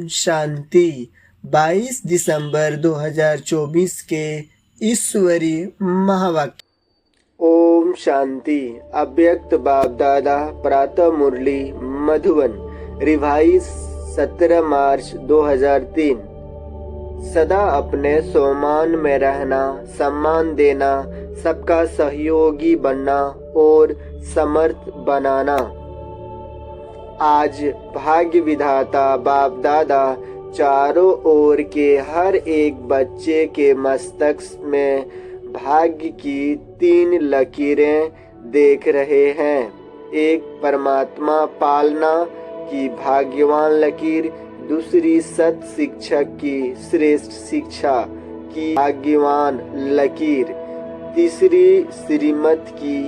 शांति। 22 दिसंबर 2024 के ईश्वरीय महावाक्य। ओम शांति। अव्यक्त बाप दादा प्रातः मुरली मधुबन। रिवाइज 17 मार्च 2003। सदा अपने सम्मान में रहना, सम्मान देना, सबका सहयोगी बनना और समर्थ बनाना। आज भाग्य विधाता बाप दादा चारों ओर के हर एक बच्चे के मस्तिष्क में भाग्य की 3 लकीरें देख रहे हैं। एक परमात्मा पालना की भाग्यवान लकीर, दूसरी सत शिक्षक की श्रेष्ठ शिक्षा की भाग्यवान लकीर, तीसरी श्रीमत की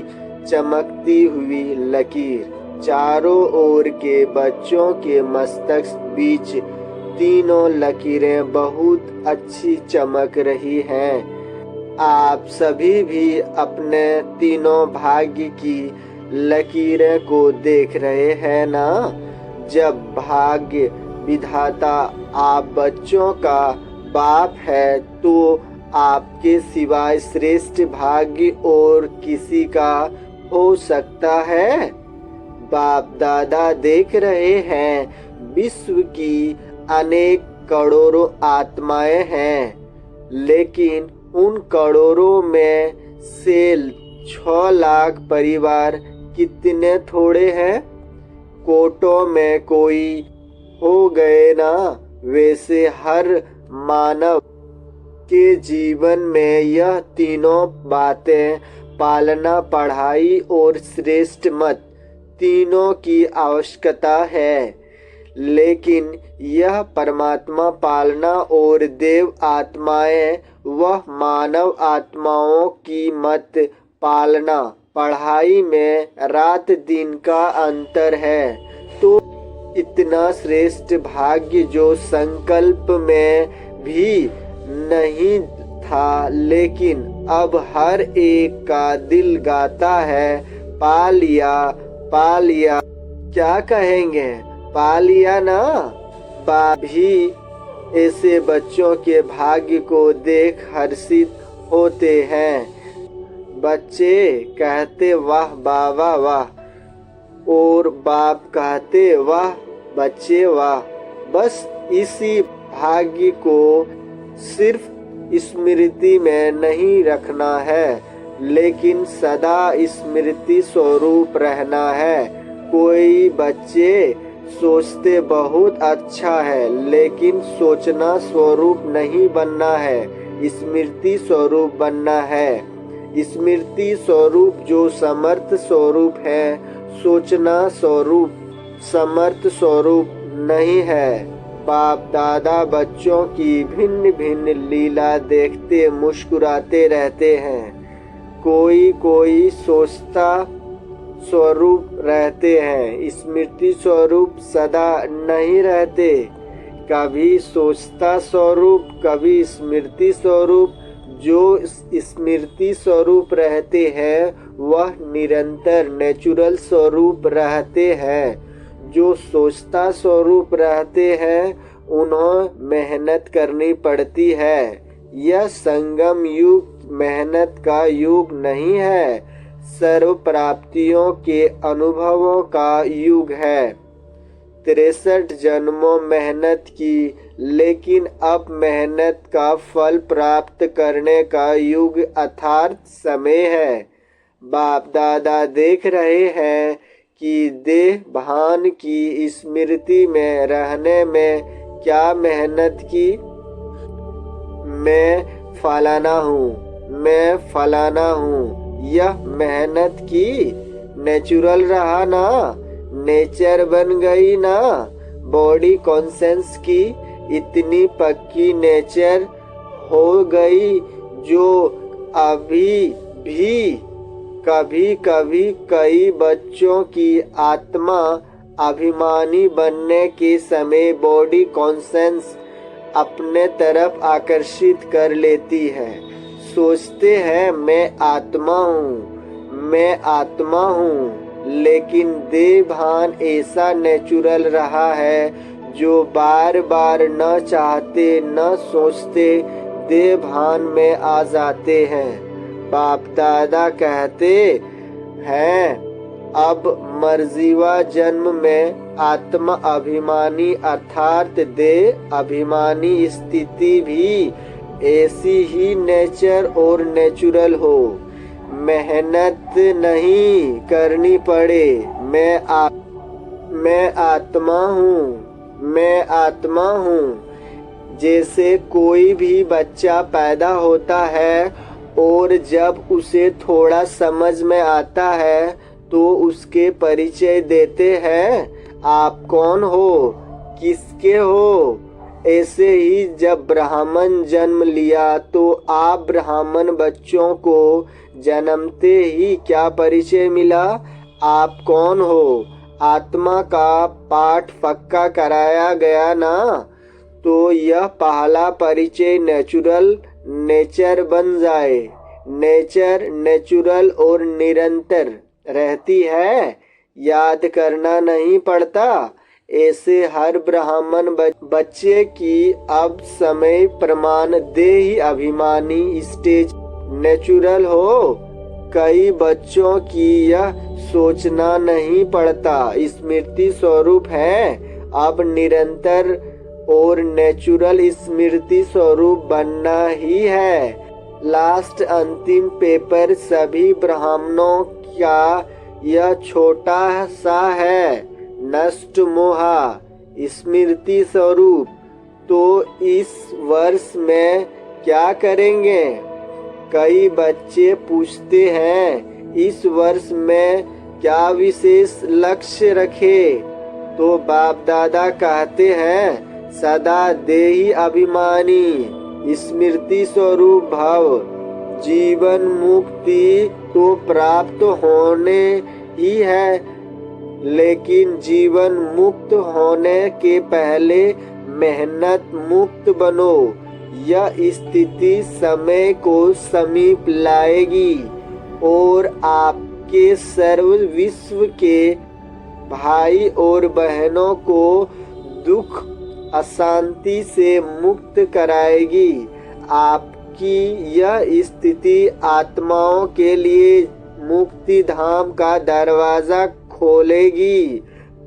चमकती हुई लकीर। चारों ओर के बच्चों के मस्तिष्क बीच तीनों लकीरें बहुत अच्छी चमक रही हैं। आप सभी भी अपने तीनों भाग्य की लकीरें को देख रहे हैं ना। जब भाग्य विधाता आप बच्चों का बाप है तो आपके सिवाय श्रेष्ठ भाग्य और किसी का हो सकता है। बाप दादा देख रहे हैं विश्व की अनेक करोड़ों आत्माएं हैं, लेकिन उन करोड़ों में से 6 लाख परिवार कितने थोड़े हैं। कोटों में कोई हो गए ना। वैसे हर मानव के जीवन में यह तीनों बातें पालना, पढ़ाई और श्रेष्ठ मत तीनों की आवश्यकता है। लेकिन यह परमात्मा पालना और देव आत्माएं वह मानव आत्माओं की मत पालना पढ़ाई में रात दिन का अंतर है। तो इतना श्रेष्ठ भाग्य जो संकल्प में भी नहीं था, लेकिन अब हर एक का दिल गाता है, पा लिया पा लिया। क्या कहेंगे, पा लिया ना। बाप भी ऐसे बच्चों के भाग्य को देख हर्षित होते हैं। बच्चे कहते वाह बाबा वाह, और बाप कहते वाह बच्चे वाह। बस इसी भाग्य को सिर्फ स्मृति में नहीं रखना है, लेकिन सदा स्मृति स्वरूप रहना है। कोई बच्चे सोचते बहुत अच्छा है, लेकिन सोचना स्वरूप नहीं बनना है, स्मृति स्वरूप बनना है। स्मृति स्वरूप जो समर्थ स्वरूप है, सोचना स्वरूप समर्थ स्वरूप नहीं है। बाप दादा बच्चों की भिन्न भिन्न लीला देखते मुस्कुराते रहते हैं। कोई कोई सोचता स्वरूप रहते हैं, स्मृति स्वरूप सदा नहीं रहते। कभी सोचता स्वरूप, कभी स्मृति स्वरूप। जो स्मृति स्वरूप रहते हैं वह निरंतर नेचुरल स्वरूप रहते हैं। जो सोचता स्वरूप रहते हैं उन्हें मेहनत करनी पड़ती है। यह संगम युग मेहनत का युग नहीं है, सर्व प्राप्तियों के अनुभवों का युग है। 63 जन्मों मेहनत की, लेकिन अब मेहनत का फल प्राप्त करने का युग अर्थात समय है। बाप दादा देख रहे हैं कि देह भान की स्मृति में रहने में क्या मेहनत की। मैं फलाना हूँ, मैं फलाना हूँ, यह मेहनत की। नेचुरल रहा ना, नेचर बन गई ना। बॉडी कॉन्सेंस की इतनी पक्की नेचर हो गई जो अभी भी कभी कभी कई बच्चों की आत्मा अभिमानी बनने के समय बॉडी कॉन्सेंस अपने तरफ आकर्षित कर लेती है। सोचते हैं मैं आत्मा हूँ, मैं आत्मा हूँ, लेकिन देह भान ऐसा नेचुरल रहा है जो बार बार न चाहते न सोचते देह भान में आ जाते हैं। बाप दादा कहते हैं अब मर्जीवा जन्म में आत्मा अभिमानी अर्थात देह अभिमानी स्थिति भी ऐसी ही नेचर और नेचुरल हो। मेहनत नहीं करनी पड़े। मैं आत्मा हूँ। जैसे कोई भी बच्चा पैदा होता है और जब उसे थोड़ा समझ में आता है तो उसके परिचय देते हैं, आप कौन हो, किसके हो। ऐसे ही जब ब्राह्मण जन्म लिया तो आप ब्राह्मण बच्चों को जन्मते ही क्या परिचय मिला, आप कौन हो। आत्मा का पाठ पक्का कराया गया ना, तो यह पहला परिचय नेचर बन जाए। नेचर नेचुरल और निरंतर रहती है, याद करना नहीं पड़ता। ऐसे हर ब्राह्मण बच्चे की अब समय प्रमाण देही अभिमानी स्टेज नेचुरल हो। कई बच्चों की यह सोचना नहीं पड़ता, स्मृति स्वरूप है। अब निरंतर और नेचुरल स्मृति स्वरूप बनना ही है। लास्ट अंतिम पेपर सभी ब्राह्मणों का यह छोटा सा है, नष्ट मोहा स्मृति स्वरूप। तो इस वर्ष में क्या करेंगे। कई बच्चे पूछते हैं इस वर्ष में क्या विशेष लक्ष्य रखे, तो बाप दादा कहते हैं सदा देही अभिमानी स्मृति स्वरूप भव। जीवन मुक्ति तो प्राप्त होने ही है, लेकिन जीवन मुक्त होने के पहले मेहनत मुक्त बनो। यह स्थिति समय को समीप लाएगी और आपके सर्व विश्व के भाई और बहनों को दुख अशांति से मुक्त कराएगी। आपकी यह स्थिति आत्माओं के लिए मुक्ति धाम का दरवाजा खोलेगी।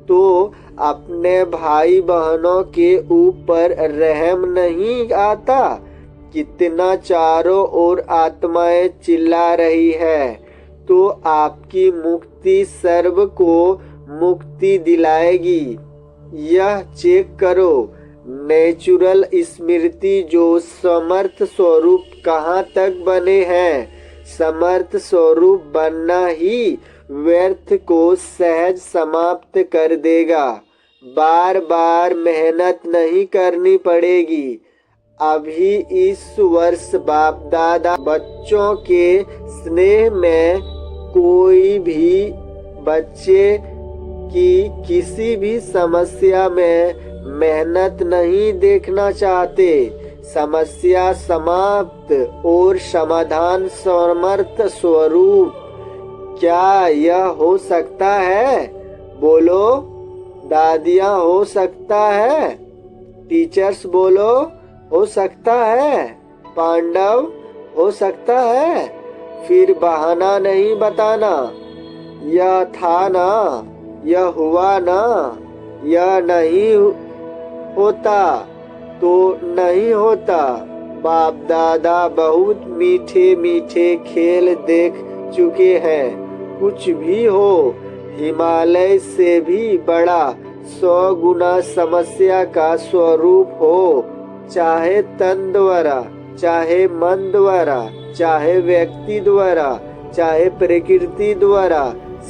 तो अपने भाई बहनों के ऊपर रहम नहीं आता। कितना चारों ओर आत्माएं चिल्ला रही है, तो आपकी मुक्ति सर्व को मुक्ति दिलाएगी। यह चेक करो, नेचुरल स्मृति जो समर्थ स्वरूप कहाँ तक बने हैं। समर्थ स्वरूप बनना ही व्यर्थ को सहज समाप्त कर देगा। बार बार मेहनत नहीं करनी पड़ेगी। अभी इस वर्ष बाप दादा बच्चों के स्नेह में कोई भी बच्चे की किसी भी समस्या में मेहनत नहीं देखना चाहते। समस्या समाप्त और समाधान समर्थ स्वरूप। क्या यह हो सकता है? बोलो दादियाँ, हो सकता है? टीचर्स बोलो, हो सकता है? पांडव, हो सकता है? फिर बहाना नहीं बताना। यह था ना, यह हुआ ना, यह नहीं होता तो नहीं होता। बाप दादा बहुत मीठे मीठे खेल देख चुके हैं। कुछ भी हो, हिमालय से भी बड़ा 100 गुना समस्या का स्वरूप हो, चाहे तन द्वारा, चाहे मन द्वारा, चाहे व्यक्ति द्वारा, चाहे प्रकृति द्वारा।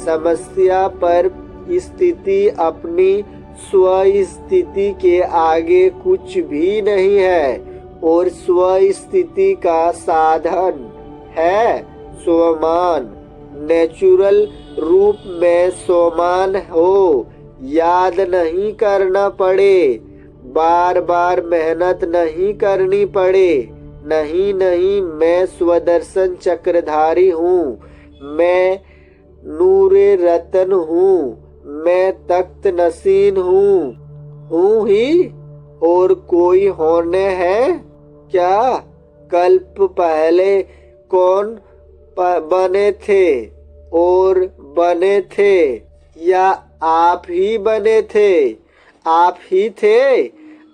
समस्या पर स्थिति अपनी स्वस्थिति के आगे कुछ भी नहीं है, और स्वस्थिति का साधन है स्वमान। नेचुरल रूप में स्वमान हो, याद नहीं करना पड़े, बार बार मेहनत नहीं करनी पड़े। नहीं नहीं, मैं स्वदर्शन चक्रधारी हूँ, मैं नूरे रतन हूँ, मैं तख्त नसीन हूँ। हूँ ही और कोई होने है क्या? कल्प पहले कौन बने थे और बने थे, या आप ही बने थे? आप ही थे,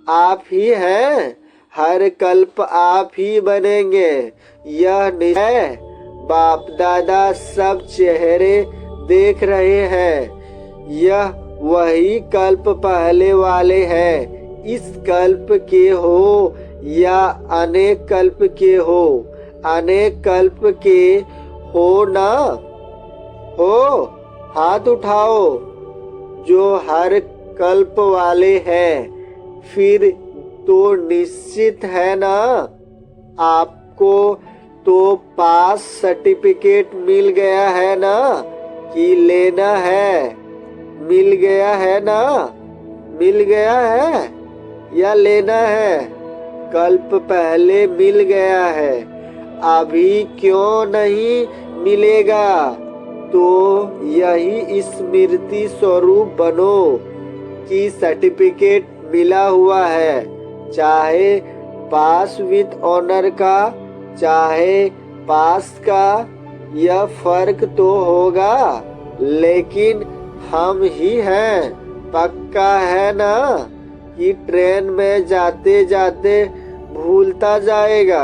आप ही हैं। हर कल्प आप ही बनेंगे, यह निश्चय है। बाप दादा सब चेहरे देख रहे हैं। यह वही कल्प पहले वाले हैं। इस कल्प के हो या अनेक कल्प के हो, अनेक कल्प के हो ना हो, हाथ उठाओ जो हर कल्प वाले हैं। फिर तो निश्चित है ना, आपको तो पास सर्टिफिकेट मिल गया है ना, कि लेना है? मिल गया है ना, मिल गया है या लेना है? कल्प पहले मिल गया है, अभी क्यों नहीं मिलेगा? तो यही स्मृति स्वरूप बनो कि सर्टिफिकेट मिला हुआ है, चाहे पास विद ऑनर का, चाहे पास का। यह फर्क तो होगा, लेकिन हम ही हैं। पक्का है ना कि ट्रेन में जाते जाते भूलता जाएगा,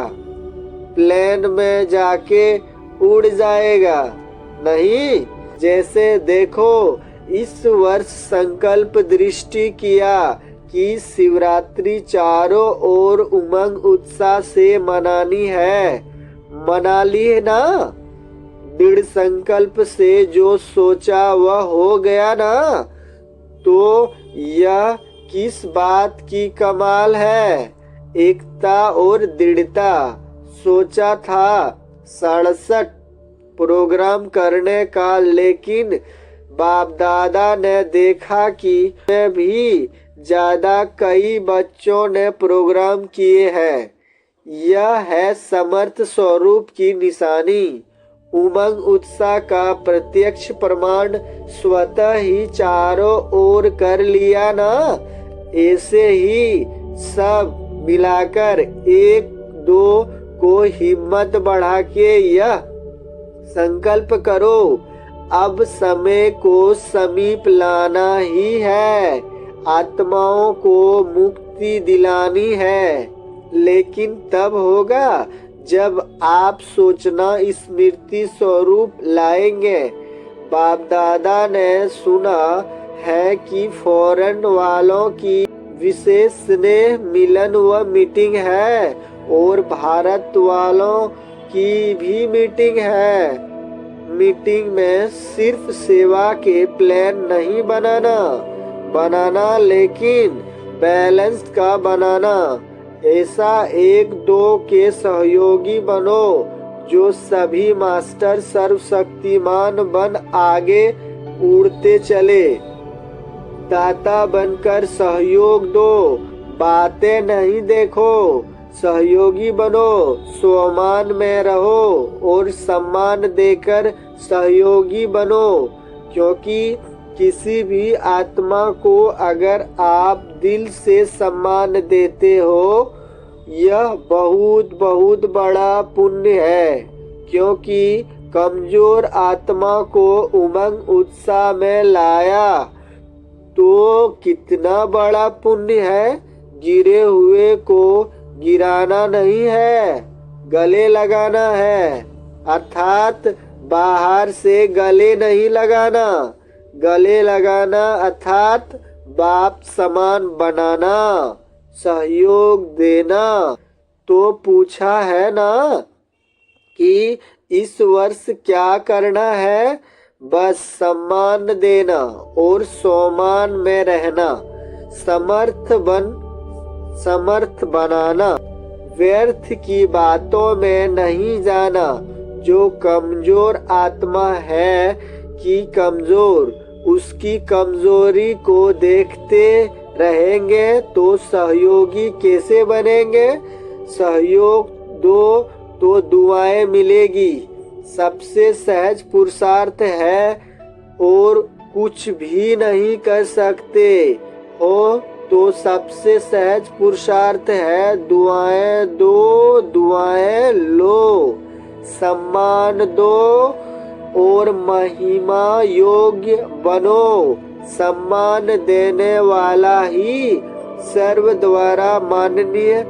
प्लेन में जाके उड़ जाएगा? नहीं। जैसे देखो, इस वर्ष संकल्प दृष्टि किया कि शिवरात्रि चारों ओर उमंग उत्साह से मनानी है। मना ली है ना? दृढ़ संकल्प से जो सोचा वह हो गया ना? तो यह किस बात की कमाल है? एकता और दृढ़ता। सोचा था 67 प्रोग्राम करने का, लेकिन बाप दादा ने देखा कि मैं भी ज्यादा कई बच्चों ने प्रोग्राम किए हैं। यह है समर्थ स्वरूप की निशानी। उमंग उत्साह का प्रत्यक्ष प्रमाण स्वतः ही चारों ओर कर लिया ना? ऐसे ही सब मिलाकर एक दो को हिम्मत बढ़ा के यह संकल्प करो, अब समय को समीप लाना ही है, आत्माओं को मुक्ति दिलानी है। लेकिन तब होगा जब आप सोचना स्मृति स्वरूप लाएंगे। बाप दादा ने सुना है कि फॉरेन वालों की विशेष स्नेह मिलन व मीटिंग है, और भारत वालों की भी मीटिंग है। मीटिंग में सिर्फ सेवा के प्लान नहीं बनाना, लेकिन बैलेंस का बनाना। ऐसा एक दो के सहयोगी बनो जो सभी मास्टर सर्वशक्तिमान बन आगे उड़ते चले। दाता बनकर सहयोग दो, बातें नहीं देखो। सहयोगी बनो, स्वमान में रहो और सम्मान देकर सहयोगी बनो। क्योंकि किसी भी आत्मा को अगर आप दिल से सम्मान देते हो, यह बहुत बहुत बड़ा पुण्य है। क्योंकि कमजोर आत्मा को उमंग उत्साह में लाया तो कितना बड़ा पुण्य है। गिरे हुए को गिराना नहीं है, गले लगाना है। अर्थात बाहर से गले नहीं लगाना, गले लगाना अर्थात बाप समान बनाना, सहयोग देना। तो पूछा है ना कि इस वर्ष क्या करना है? बस सम्मान देना और सोमान में रहना, समर्थ बनाना, व्यर्थ की बातों में नहीं जाना। जो कमजोर आत्मा है कि कमजोर, उसकी कमजोरी को देखते रहेंगे तो सहयोगी कैसे बनेंगे? सहयोग दो तो दुआएं मिलेगी। सबसे सहज पुरुषार्थ है और कुछ भी नहीं कर सकते हो तो सबसे सहज पुरुषार्थ है दुआएं दो, दुआएं लो, सम्मान दो और महिमा योग्य बनो। सम्मान देने वाला ही सर्व द्वारा माननीय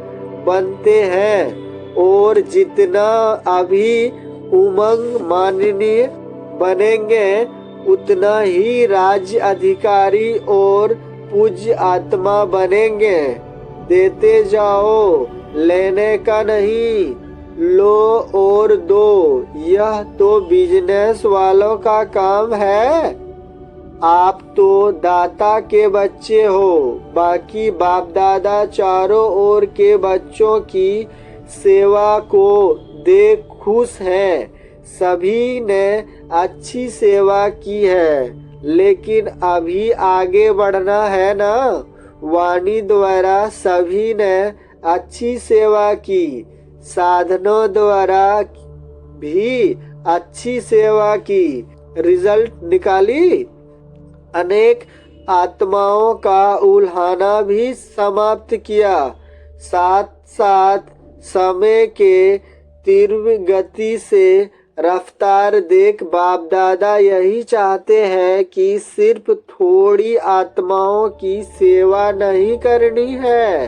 बनते हैं और जितना अभी उमंग माननीय बनेंगे उतना ही राज्य अधिकारी और पूज्य आत्मा बनेंगे। देते जाओ, लेने का नहीं, लो और दो, यह तो बिजनेस वालों का काम है। आप तो दाता के बच्चे हो, बाकी बाप दादा चारों ओर के बच्चों की सेवा को देख खुश हैं। सभी ने अच्छी सेवा की है, लेकिन अभी आगे बढ़ना है ना। वाणी द्वारा सभी ने अच्छी सेवा की, साधनों द्वारा भी अच्छी सेवा की, रिजल्ट निकाली। अनेक आत्माओं का उल्हाना भी समाप्त किया। साथ साथ समय के तीव्र गति से रफ्तार देख बाप दादा यही चाहते हैं कि सिर्फ थोड़ी आत्माओं की सेवा नहीं करनी है,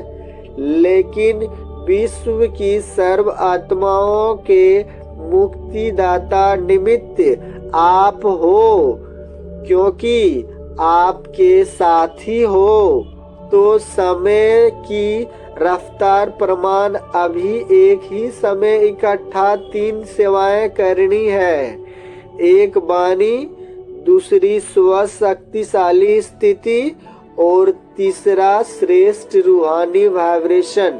लेकिन विश्व की सर्व आत्माओं के मुक्तिदाता निमित्त आप हो, क्योंकि आपके साथी हो। तो समय की रफ्तार प्रमाण अभी एक ही समय इकट्ठा 3 सेवाएं करनी है। एक वाणी, दूसरी स्वशक्तिशाली स्थिति और तीसरा श्रेष्ठ रूहानी वाइब्रेशन।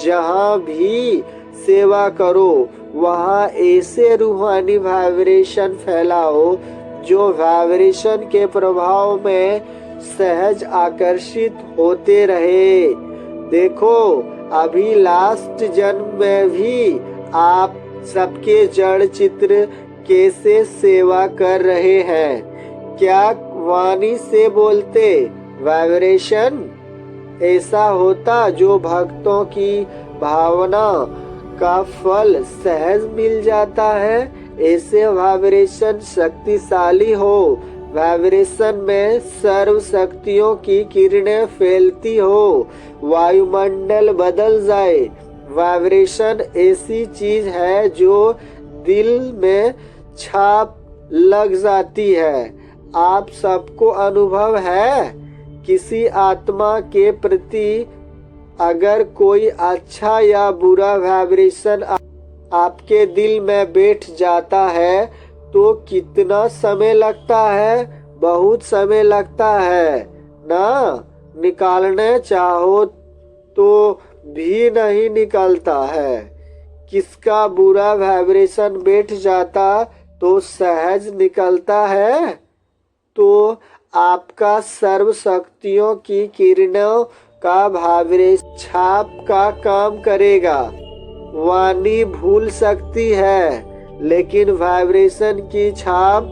जहाँ भी सेवा करो वहाँ ऐसे रूहानी वाइब्रेशन फैलाओ जो वाइब्रेशन के प्रभाव में सहज आकर्षित होते रहे। देखो, अभी लास्ट जन्म में भी आप सबके जड़ चित्र कैसे सेवा कर रहे हैं। क्या वाणी से बोलते वाइब्रेशन ऐसा होता जो भक्तों की भावना का फल सहज मिल जाता है। ऐसे वाइब्रेशन शक्तिशाली हो, वाइब्रेशन में सर्व शक्तियों की किरणें फैलती हो, वायुमंडल बदल जाए। वाइब्रेशन ऐसी चीज है जो दिल में छाप लग जाती है। आप सबको अनुभव है, किसी आत्मा के प्रति अगर कोई अच्छा या बुरा वाइब्रेशन आपके दिल में बैठ जाता है तो कितना समय लगता है, बहुत समय लगता है ना। निकालने चाहो तो भी नहीं निकलता है। किसका बुरा वाइब्रेशन बैठ जाता तो सहज निकलता है। तो आपका सर्व शक्तियों की किरणों का वाइब्रेशन छाप का काम करेगा। वाणी भूल सकती है, लेकिन वाइब्रेशन की छाप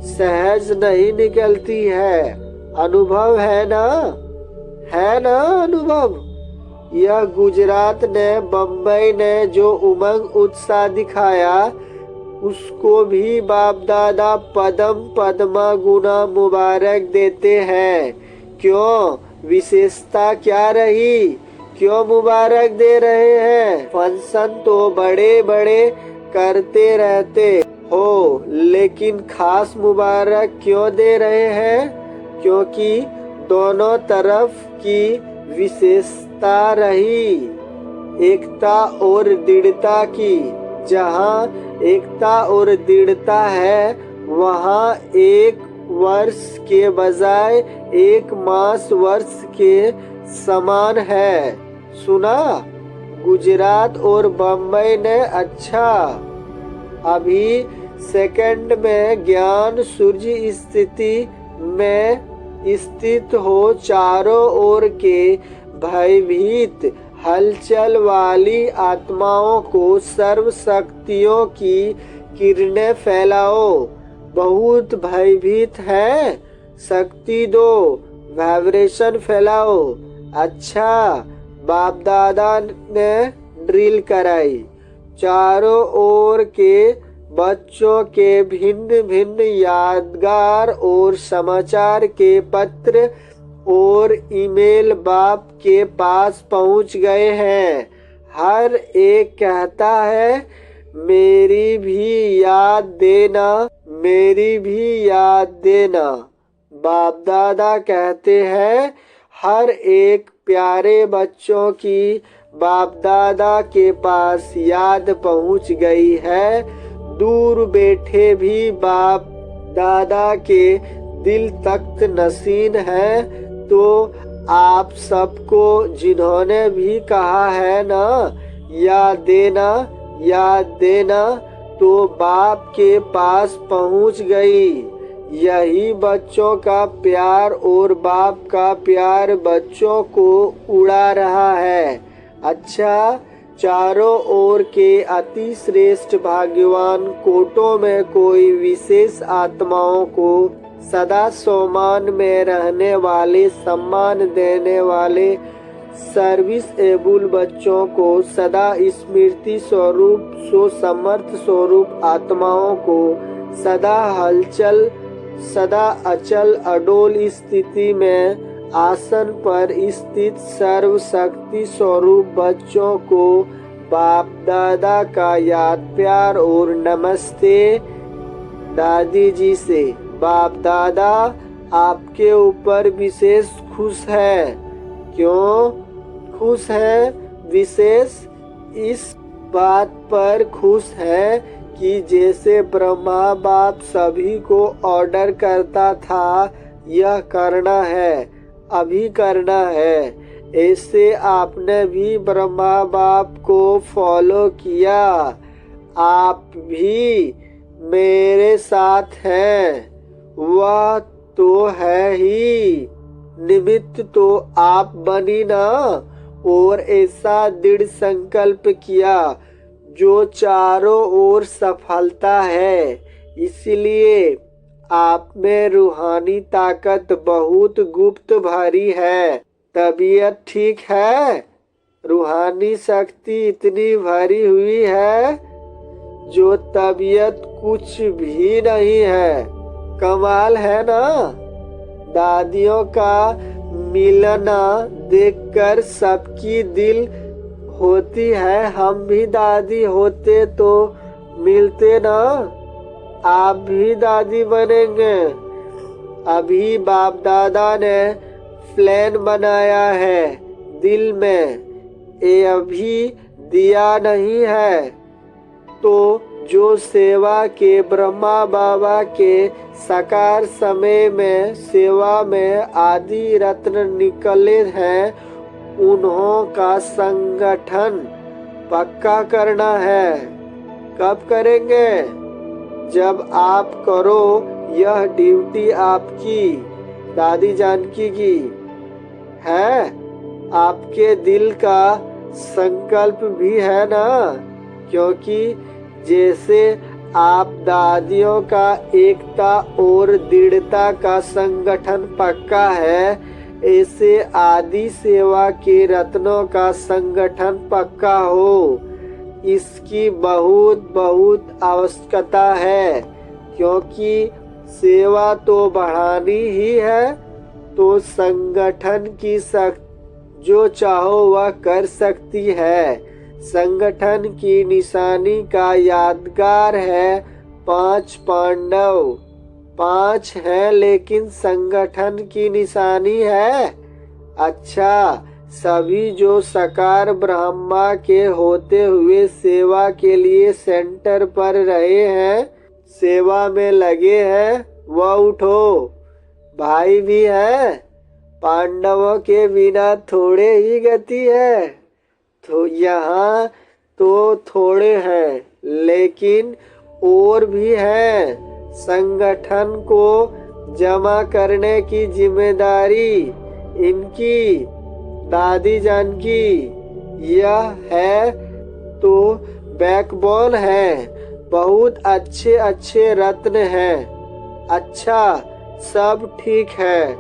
सहज नहीं निकलती है। अनुभव है ना, है ना अनुभव। यह गुजरात ने, बम्बई ने जो उमंग उत्साह दिखाया उसको भी बाप दादा पदम पद्मा गुना मुबारक देते हैं। क्यों, विशेषता क्या रही, क्यों मुबारक दे रहे हैं। फंक्शन तो बड़े बड़े करते रहते हो, लेकिन खास मुबारक क्यों दे रहे हैं। क्योंकि दोनों तरफ की विशेषता रही, एकता और दृढ़ता की। जहाँ एकता और दृढ़ता है वहाँ एक वर्ष के बजाय एक मास वर्ष के समान है। सुना, गुजरात और बम्बई ने अच्छा। अभी सेकंड में ज्ञान सूर्य स्थिति में स्थित हो, चारों ओर के भयभीत हलचल वाली आत्माओं को सर्व शक्तियों की किरणें फैलाओ। बहुत भयभीत है, शक्ति दो, वाइब्रेशन फैलाओ। अच्छा, बाप दादा ने ड्रिल कराई। चारों ओर के बच्चों के भिन्न भिन्न यादगार और समाचार के पत्र और ईमेल बाप के पास पहुंच गए हैं। हर एक कहता है, मेरी भी याद देना, मेरी भी याद देना। बाप दादा कहते हैं, हर एक प्यारे बच्चों की बाप दादा के पास याद पहुंच गई है। दूर बैठे भी बाप दादा के दिल तख्त नशीन है। तो आप सबको जिन्होंने भी कहा है ना, याद देना याद देना, तो बाप के पास पहुंच गई। यही बच्चों का प्यार और बाप का प्यार बच्चों को उड़ा रहा है। अच्छा, चारों ओर के अति श्रेष्ठ भाग्यवान कोटों में कोई विशेष आत्माओं को सदा सम्मान में रहने वाले, सम्मान देने वाले सर्विस एबुल बच्चों को, सदा स्मृति स्वरूप सो समर्थ स्वरूप आत्माओं को, सदा हलचल, सदा अचल अडोल स्थिति में आसन पर स्थित सर्वशक्ति स्वरूप बच्चों को बाप दादा का याद प्यार और नमस्ते। दादी जी से, बाप दादा आपके ऊपर विशेष खुश है। क्यों खुश है? विशेष इस बात पर खुश है कि जैसे ब्रह्मा बाप सभी को ऑर्डर करता था, यह करना है, अभी करना है, ऐसे आपने भी ब्रह्मा बाप को फॉलो किया। आप भी मेरे साथ हैं, वह तो है ही, निमित्त तो आप बनी ना। और ऐसा दृढ़ संकल्प किया जो चारों ओर सफलता है। इसलिए आप में रूहानी ताकत बहुत गुप्त भरी है। तबीयत ठीक है? रूहानी शक्ति इतनी भरी हुई है जो तबीयत कुछ भी नहीं है। कमाल है ना? दादियों का मिलना देखकर सबकी दिल होती है, हम भी दादी होते तो मिलते ना, आप भी दादी बनेंगे। अभी बाप दादा ने प्लान बनाया है दिल में, ये अभी दिया नहीं है। तो जो सेवा के ब्रह्मा बाबा के साकार समय में सेवा में आदि रत्न निकले हैं, उन्हों का संगठन पक्का करना है। कब करेंगे? जब आप करो। यह ड्यूटी आपकी, दादी जानकी की है। आपके दिल का संकल्प भी है ना, क्योंकि जैसे आप दादियों का एकता और दृढ़ता का संगठन पक्का है, ऐसे आदि सेवा के रत्नों का संगठन पक्का हो, इसकी बहुत बहुत आवश्यकता है। क्योंकि सेवा तो बढ़ानी ही है, तो संगठन की जो चाहो वह कर सकती है। संगठन की निशानी का यादगार है 5 पांडव। 5 है लेकिन संगठन की निशानी है। अच्छा, सभी जो साकार ब्रह्मा के होते हुए सेवा के लिए सेंटर पर रहे हैं, सेवा में लगे हैं, वह उठो। भाई भी है, पांडवों के बिना थोड़े ही गति है। तो यहाँ तो थोड़े हैं, लेकिन और भी हैं। संगठन को जमा करने की जिम्मेदारी इनकी, दादी जानकी यह है। तो बैकबोन है, बहुत अच्छे अच्छे रत्न हैं। अच्छा, सब ठीक है,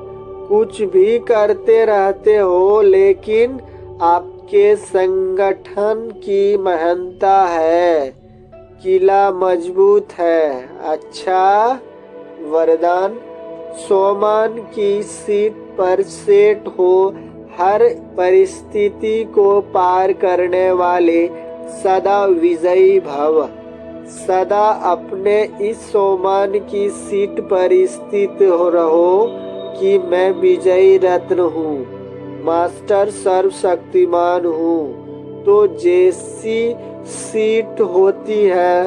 कुछ भी करते रहते हो, लेकिन आपके संगठन की महानता है, किला मजबूत है। अच्छा वरदान, सोमान की सीट पर सेट हो, हर परिस्थिति को पार करने वाले, सदा विजयी भव। सदा अपने इस सोमान की सीट पर स्थित हो रहो कि मैं विजयी रत्न हूँ, मास्टर सर्वशक्तिमान हूँ। तो जैसी सीट होती है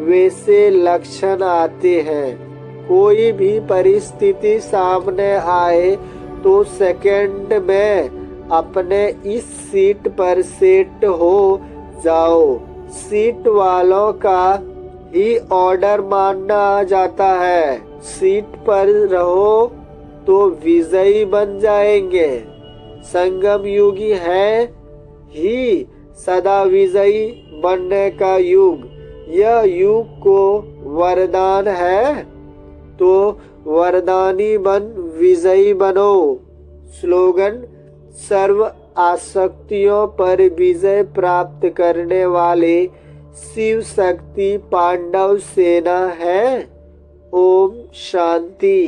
वैसे लक्षण आते हैं। कोई भी परिस्थिति सामने आए तो सेकंड में अपने इस सीट पर सेट हो जाओ। सीट वालों का ही ऑर्डर मानना जाता है। सीट पर रहो तो विजयी बन जाएंगे। संगम युग है ही सदा विजयी बनने का युग। यह युग को वरदान है तो वरदानी बन विजयी बनो। स्लोगन, सर्व आसक्तियों पर विजय प्राप्त करने वाले शिव शक्ति पांडव सेना है। ओम शांति।